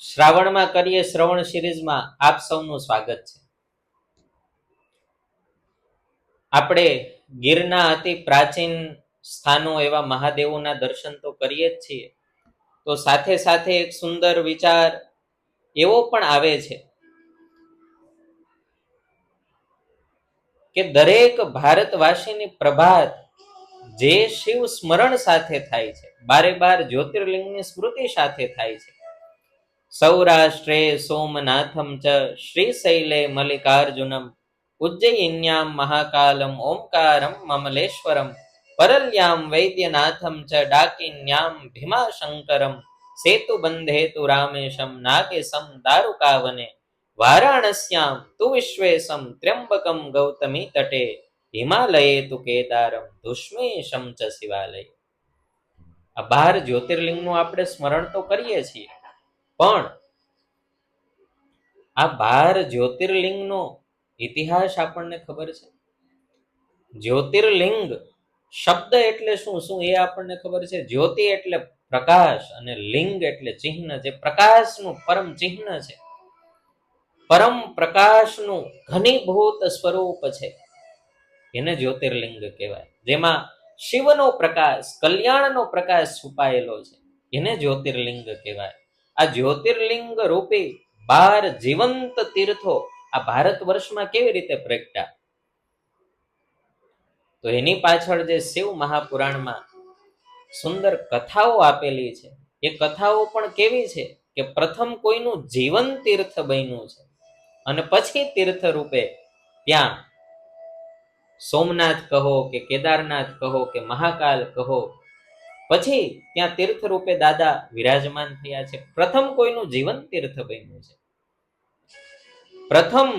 શ્રાવણમાં કરીએ શ્રવણ સિરીઝમાં આપ સૌનું સ્વાગત છે. આપણે ગીરના અતિ પ્રાચીન સ્થાનો એવા મહાદેવોના દર્શન તો કરીએ જ છીએ, તો સાથે સાથે એક સુંદર વિચાર એવો પણ આવે છે કે દરેક ભારતવાસીની પ્રભાત જે શિવ સ્મરણ સાથે થાય છે, બારે બાર જ્યોતિર્લિંગની સ્મૃતિ સાથે થાય છે. સૌરાષ્ટ્રે સોમનાથમ ચ શ્રીશૈલે મલ્લિકાર્જુનમ ઉજ્જયિન્યામ મહાકાલમ ઓમકારમ મમલેશ્વરમ પરલ્યામ વૈદ્યનાથમ ચ ડાકિન્યામ ભીમાશંકરમ સેતુબંધેતુ રામેશમ નાગેશમ દારુકાવને વારાણસ્યામ તુ વિશ્વેશમ ત્ર્યંબકમ ગૌતમી તટે હિમાલયે તુ કેદારમ ધુષ્મેશમ ચ શિવાલય. આ 12 જ્યોતિર્લિંગનું આપણે સ્મરણ તો કરીએ છીએ, પણ આ 12 જ્યોતિર્લિંગનો ઇતિહાસ આપણને ખબર છે? જ્યોતિર્લિંગ શબ્દ એટલે શું એ આપણને ખબર છે? જ્યોતિ એટલે પ્રકાશ અને લિંગ એટલે ચિહ્ન. જે પ્રકાશનું પરમ ચિહ્ન છે, પરમ પ્રકાશનું ઘનીભૂત સ્વરૂપ છે, એને જ્યોતિર્લિંગ કહેવાય. જેમાં શિવનો પ્રકાશ, કલ્યાણનો પ્રકાશ છુપાયેલો છે, એને જ્યોતિર્લિંગ કહેવાય. આ જ્યોતિર્લિંગ રૂપી 12 જીવંત તીર્થો આ ભારત વર્ષમાં કેવી રીતે પ્રગટ્યા? તો એની પાછળ જે શિવ મહાપુરાણમાં સુંદર કથાઓ આપેલી છે, એ કથાઓ પણ કેવી છે કે પ્રથમ કોઈનું જીવન તીર્થ બન્યું છે અને પછી તીર્થ રૂપે ત્યાં સોમનાથ કહો કે કેદારનાથ કહો કે મહાકાલ કહો, પછી ત્યાં તીર્થ રૂપે દાદા વિરાજમાન થયા છે. પ્રથમ કોઈનું જીવન તીર્થ બન્યું છે. પ્રથમ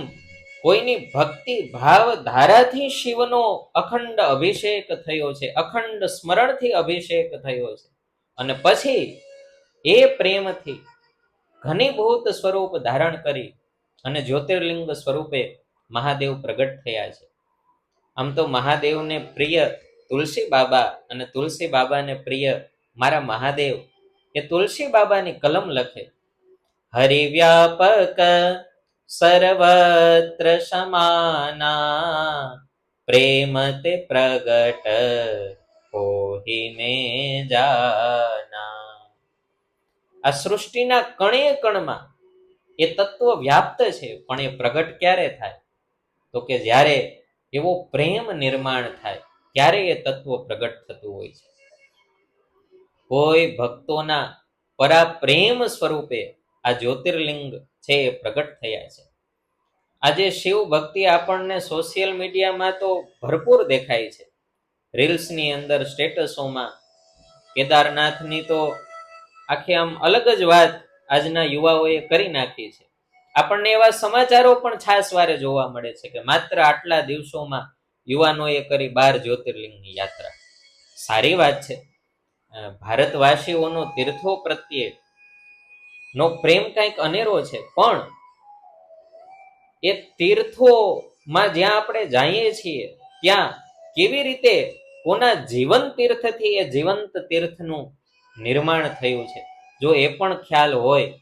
કોઈની ભક્તિ ભાવ ધારાથી શિવનો અખંડ અભિષેક થયો છે, અખંડ સ્મરણથી અભિષેક થયો છે, અને પછી એ પ્રેમથી ઘનીભૂત સ્વરૂપ ધારણ કરી અને જ્યોતિર્લિંગ સ્વરૂપે મહાદેવ પ્રગટ થયા છે. આમ તો મહાદેવને પ્રિય તુલસી બાબા અને તુલસી બાબાને પ્રિય મારા મહાદેવ એ તુલસી બાબાની કલમ લખે, હરિવ્યાપક સર્વત્ર સમાના પ્રેમ તે પ્રગટ હોહી મે જાના. આ સૃષ્ટિના કણે કણમાં એ તત્વ વ્યાપ્ત છે, પણ એ પ્રગટ ક્યારે થાય? તો કે જ્યારે એવો પ્રેમ નિર્માણ થાય ત્યારે એ તત્વ પ્રગટ થતું હોય છે. કોઈ ભક્તોના પરા પ્રેમ સ્વરૂપે આ જ્યોતિર્લિંગ છે એ પ્રગટ થયા છે. આજે શિવ ભક્તિ આપણને સોશિયલ મીડિયામાં તો ભરપૂર દેખાય છે. રીલ્સની અંદર, સ્ટેટસોમાં કેદારનાથની તો આખી આમ અલગ જ વાત આજના યુવાઓએ કરી નાખી છે. આપણને એવા સમાચારો પણ છાસવારે જોવા મળે છે કે માત્ર આટલા દિવસોમાં યુવાનોએ કરી 12 જ્યોતિર્લિંગની યાત્રા. સારી વાત છે. ભારતવાસીઓનો તીર્થો પ્રત્યે નો પ્રેમ કંઈક અનેરો છે, પણ એ તીર્થોમાં જ્યાં આપણે જઈએ છીએ ત્યાં કેવી રીતે કોના જીવન તીર્થથી એ જીવંત તીર્થનું નિર્માણ થયું છે, જો એ પણ ખ્યાલ હોય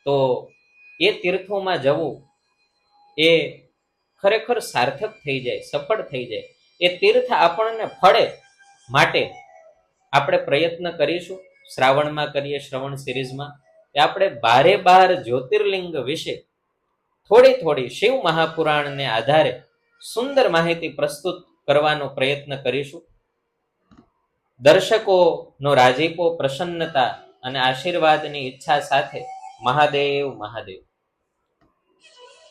તો એ તીર્થોમાં જવું એ ખરેખર સાર્થક થઈ જાય, સફળ થઈ જાય. એ તીર્થ આપણને ફળે માટે આપણે પ્રયત્ન કરીશું. શ્રાવણમાં કરીએ શ્રવણ સિરીઝમાં કે આપણે 12 જ્યોતિર્લિંગ વિશે થોડી શિવ મહાપુરાણને આધારે સુંદર માહિતી પ્રસ્તુત કરવાનો પ્રયત્ન કરીશું. દર્શકોનો રાજીપો, પ્રસન્નતા અને આશીર્વાદની ઈચ્છા સાથે મહાદેવ મહાદેવ.